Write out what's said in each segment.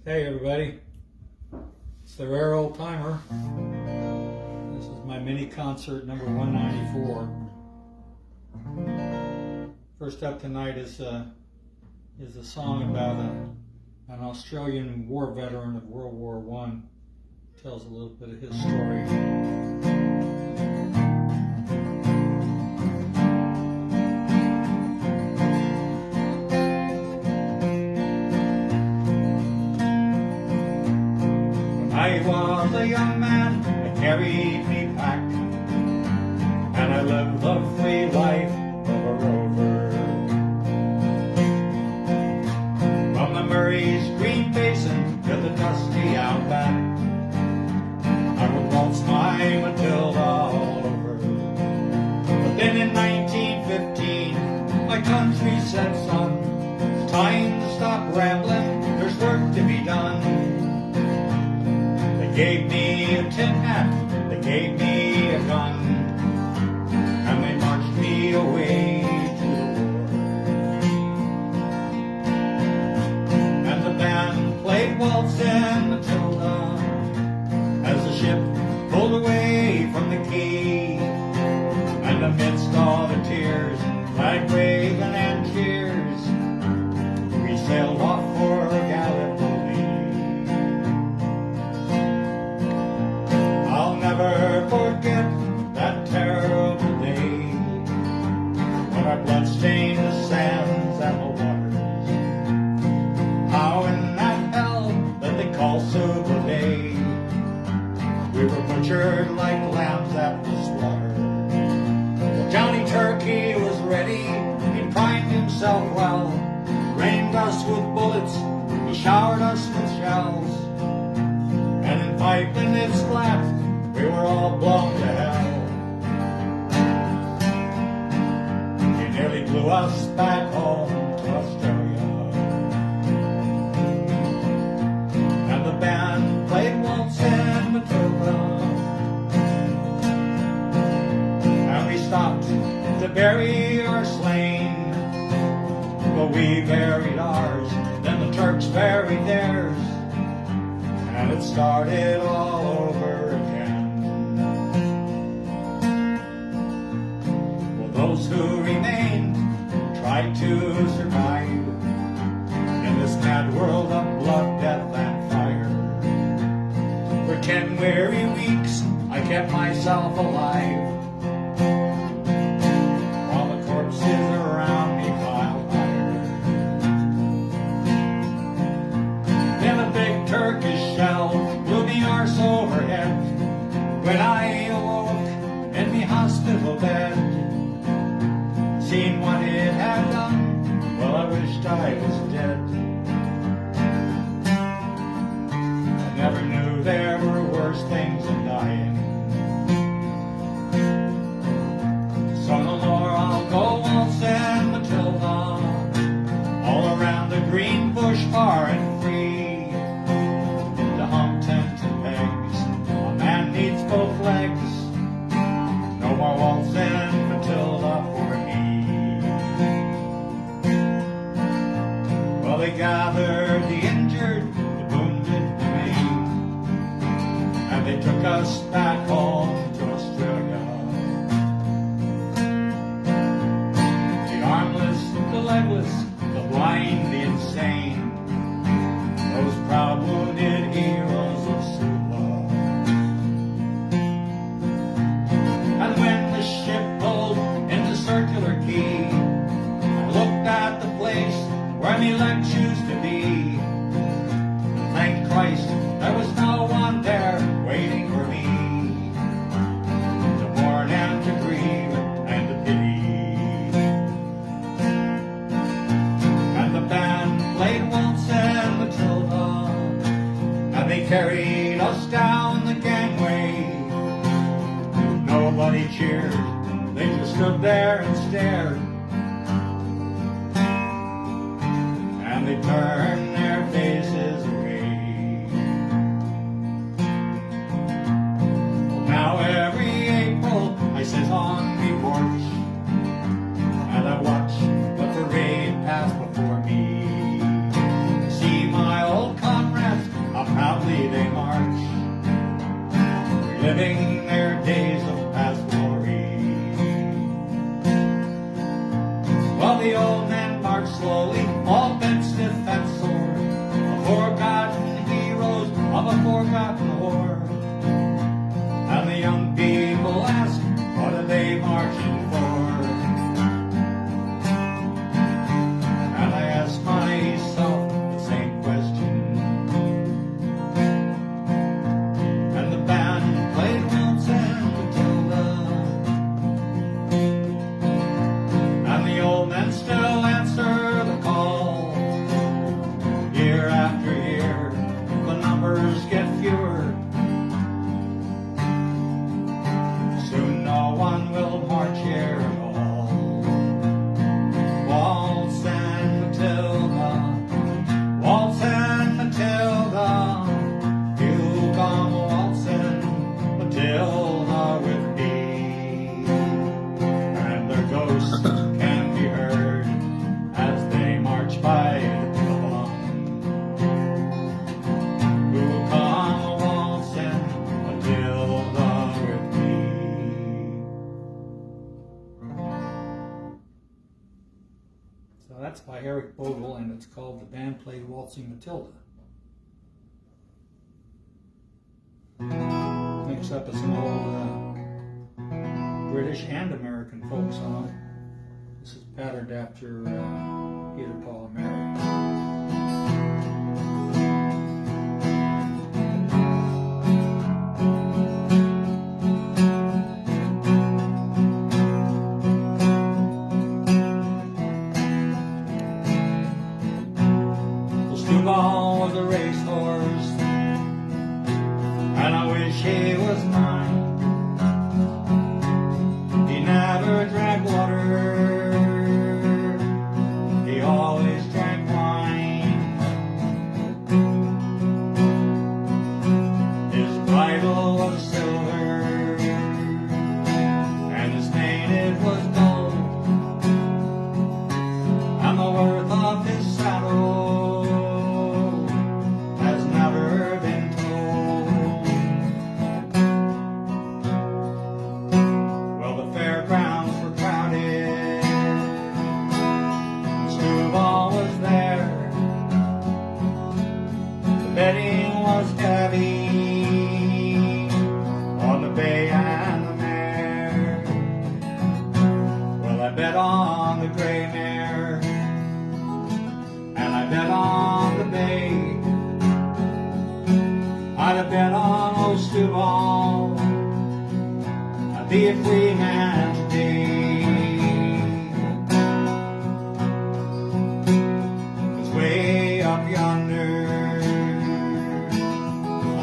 Hey everybody, it's the rare old timer. This is my mini concert number 194. First up tonight is a song about an Australian war veteran of World War I. Tells a little bit of his story. I was a young man that carried me back, and I lived the free life of a rover. From the Murray's green basin to the dusty outback, I would waltz my Matilda all over. But then in 1915, my country said, son, it's time to stop rambling, there's work to be done. They gave me a tin hat, they gave me a gun, and they marched me away to the war. And the band played Waltzing, Matilda, as the ship pulled away from the quay. And amidst all the tears, flag waving and cheers, we sailed off for Gallipoli. Never forget that terrible day when our blood stained the sands and the waters. How in that hell that they call Stewball Day, we were butchered like lambs at the slaughter. Well, Johnny Turkey was ready, he primed himself well, rained us with bullets, he showered us with shells, and in 5 minutes flat we were all blown to hell. He nearly blew us back home to Australia. And the band played Waltzing, Matilda, and we stopped to bury our slain. But we buried ours, then the Turks buried theirs, and it started all over again. Those who remained tried to survive in this mad world of blood, death, and fire. For 10 weary weeks I kept myself alive, while the corpses around me piled higher. Then a big Turkish shell blew me arse overhead when I awoke in me hospital bed. Seen what it had done, well, I wished I was dead. I never knew there were worse things than dying. So no more I'll go waltzing, Matilda, all around the green bush far and free. To hump tent and pegs, a man needs both legs. No more waltzing, Matilda, for me. They gathered the injured, the wounded, the maimed, and they took us back home to Australia. The armless, the legless, the blind, the insane, those proud wounded heroes of Stewball. And when the ship pulled into Circular Quay, I looked at the place where me legs used to be. Thank Christ there was no one there waiting for me to mourn and to grieve and to pity. And the band played Waltzing, Matilda, and they carried us down the gangway. Nobody cheered, they just stood there and stared. And they turn their faces away. Well, now every April I sit on me porch and I watch the parade pass before me. See my old comrades living their days of past glory. While the old man marched slowly, all bent, stiff, and sore, a forgotten heroes of a forgotten war. And the young people ask, what are they marching for? And I ask myself the same question. And the band played Waltzing Matilda, and the old men still answer the call. Year after year, the numbers get fewer. Soon no one will march here at all. Waltzing Matilda, Waltzing Matilda, you come waltzing Matilda with me. And their ghosts can be heard as they march by the lawn. Who come waltzing Matilda with me. So that's by Eric Bogle, and it's called The Band Played Waltzing Matilda. Next up is an old British and American folk song. This is patterned after Peter, Paul, and Mary. Stewball was a racehorse, and I wish he was mine. He never drank water, he always drank wine. His bridle was silver, and his mane it was gold, and the worth of his saddle has never been told. Well, the fairgrounds were crowded, Stewball was there. The betting was heavy on the bay and the mare. Well, I bet on the gray mare, and I bet on the bay. I'd have bet on old Stewball, I'd be a free man today. 'Cause way up yonder,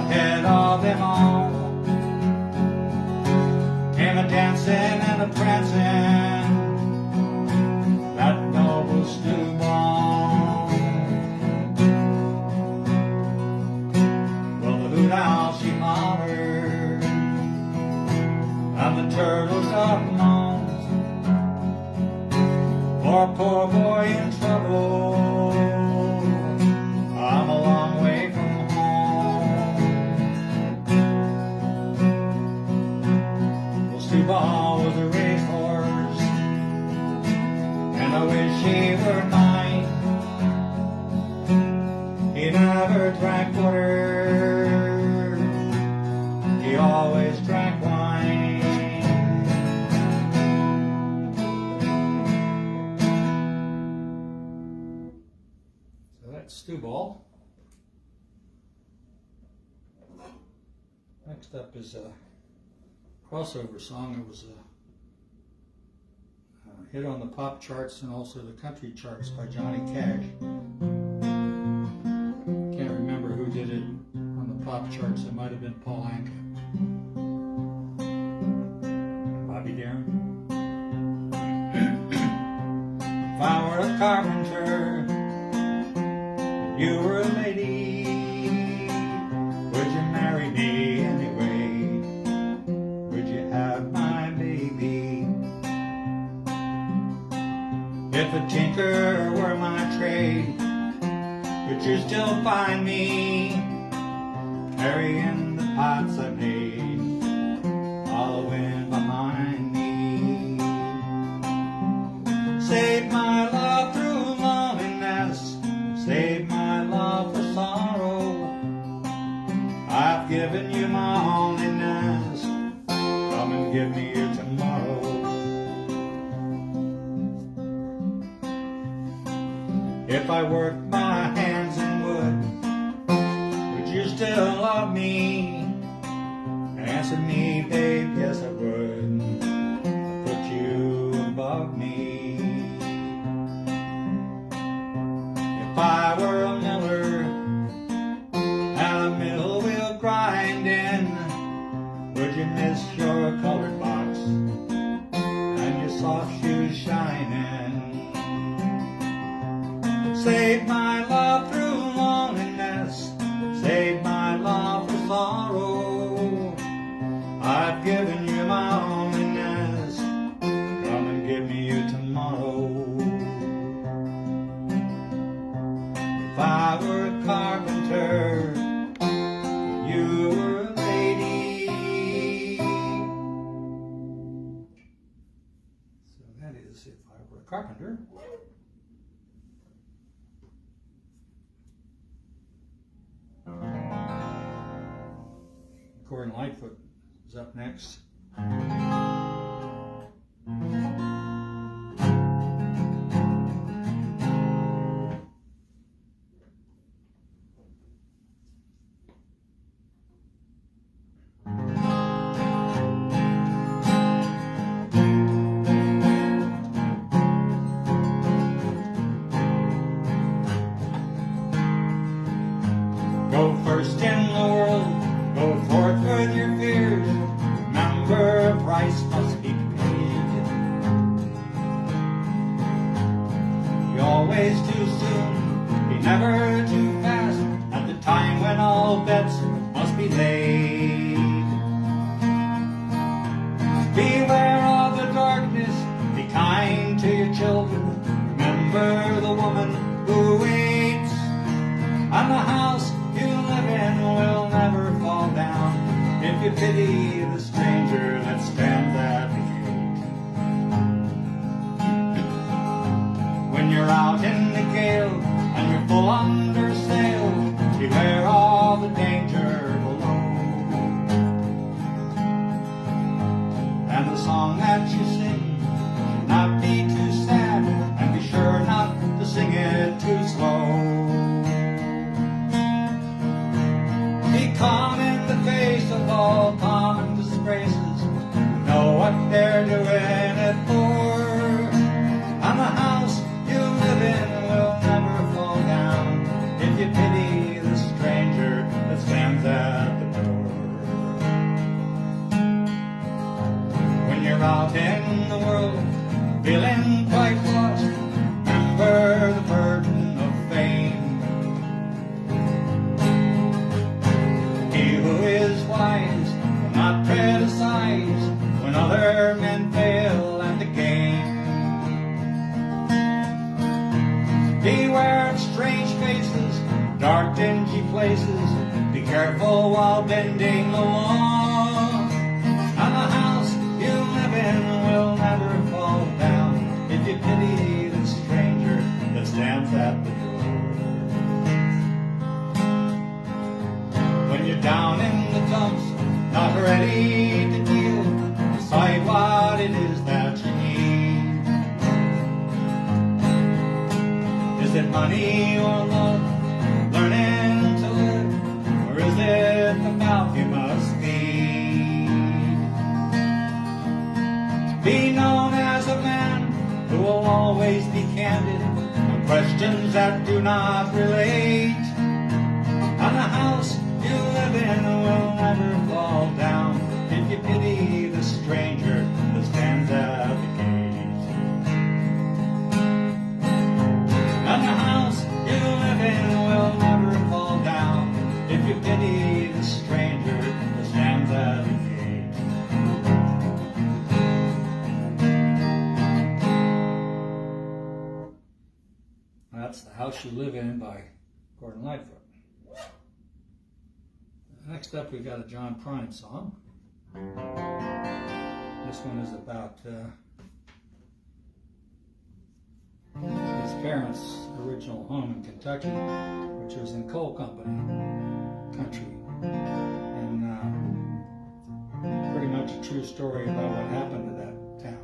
ahead of them all, came a dancing and a prancing, that noble Stewball. Well, the hoot owl she hollered, and the turtle dove moaned, for a poor boy in trouble, I'm a long way from home. Well, Stewball was a racehorse, and I wish he were mine. He never drank water, he always drank wine. So that's Stewball. Next up is a crossover song. It was a hit on the pop charts and also the country charts by Johnny Cash. Can't remember who did it on the pop charts. It might have been Paul Anka. Bobby Darin. If I were a carpenter and you were a lady, would you marry me anyway? Would you have my baby? If a tinker were my trade, would you still find me carrying the pots I made? following behind me. Save my love through loneliness, save my love for sorrow. I've given you my loneliness, come and give me your tomorrow. If I worked my hands in wood, would you still love me? Answer me, babe, yes I would. I'd put you above me. If I were a miller and a mill wheel grinding, would you miss your colored box and your soft shoes shining? Save my love through loneliness, save my love for sorrow. I've given you my loneliness, come and give me your tomorrow. If I were a carpenter, you were a lady. So that is if I were a carpenter. Gordon Lightfoot is up next. Go first in the world, go forth with your fears. Remember, a price must be paid. Be always too soon, be never too fast, at the time when all bets must be laid. Beware of the darkness, be kind to your children. Remember the woman who waits, and the house you live in will never fall down if you pity the stranger that stands at the gate. When you're out in the gale and you're full under sail, beware all the danger below. And the song that you sing should not be too sad, and be sure not to sing it too slow. Calm in the face of all common disgraces, know what they're doing it for. And the house you live in will never fall down if you pity the stranger that stands at the door. When you're out in the world feeling quite lost, remember the burden of fame. He who is wise will not criticize when other men fail at the game. Beware of strange faces, dark dingy places, be careful while bending the law. And the house you live in will never fall down if you pity the stranger that stands at the door. When you're down in the dumps, not ready to deal, decide what it is that you need. Is it money or love, learning to live, or is it the mouth you must feed? Be known as a man who will always be candid on questions that do not relate. And the house you live in will never fall down if you pity the stranger that stands at the gate. And the house you live in will never fall down if you pity the stranger that stands at the gate. That's The House You Live In by Gordon Lightfoot. Next up, we've got a John Prine song. This one is about his parents' original home in Kentucky, which was in coal company country, and pretty much a true story about what happened to that town.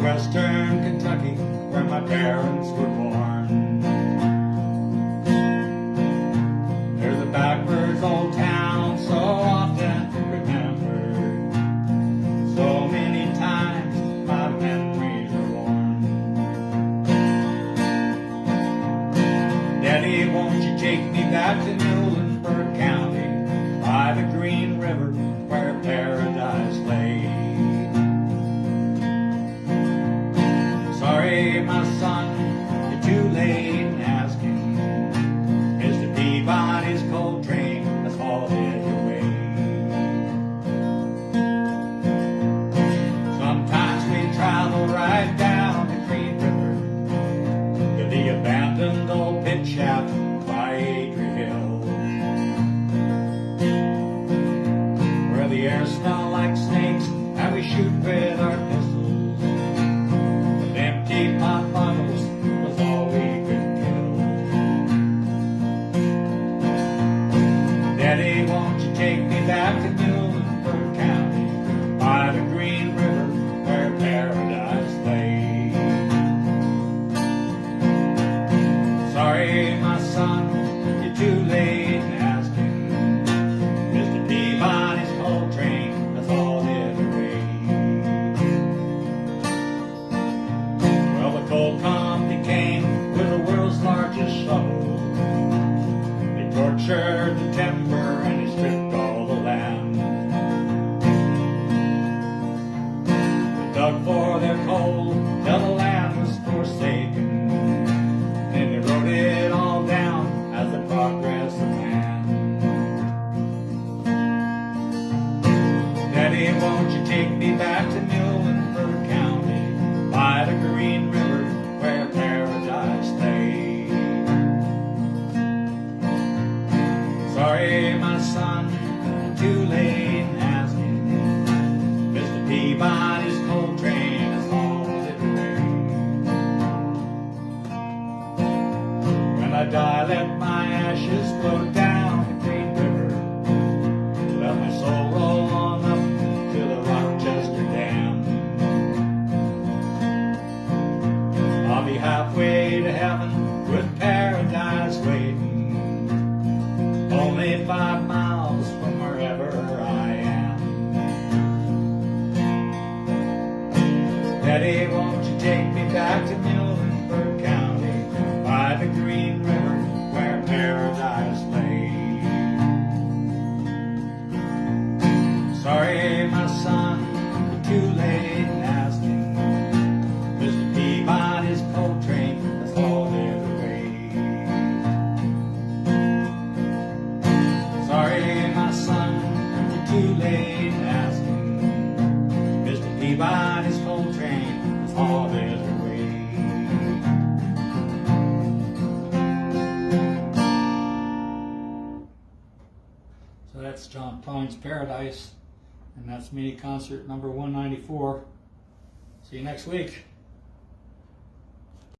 Western Kentucky, where my parents were born. There's a backwards old town, so often remembered. So many times my memories are worn. Daddy, won't you take me back to Muhlenberg County, by the Green River, where paradise lay? Sorry, my son, you're too late in asking. Mr. Peabody's coal train has hauled it away. Sometimes we travel right down the Green River to the abandoned old pit shaft by Adria Hill, where the air smells like snakes and we shoot with our pistols. Pop bottles was all we could kill. Daddy, won't you take me back to Muhlenberg County, by the Green River, where paradise lay? Sorry, my son, you're too late in asking. Mr. Peabody's coal train has hauled it away. Coal company came with the world's largest shovel. They tortured the timber and they stripped all the land. They dug for their coal till the land was forsaken. Then they wrote it all down as the progress of man. Daddy, won't you take me back to Muhlenberg County, by the Green River, where paradise lay? Sorry, my son, too late in asking. Mr. Peabody's coal train has hauled it away. When I die, let my ashes float down the Green River. Let my soul roll on up to the Rochester Dam. I'll be halfway to heaven with paradise waiting, only 5 miles from wherever I am. Daddy, won't you take me back to Muhlenberg County, by the Green River, where paradise lay? Sorry, my son, you're too late in asking. Mr. Peabody's coal train has hauled it away. Sorry, my son, you're too late in asking. Mr. Peabody's coal train has hauled it away. So that's John Prine's Paradise, and that's Miniconcert number 194. See you next week.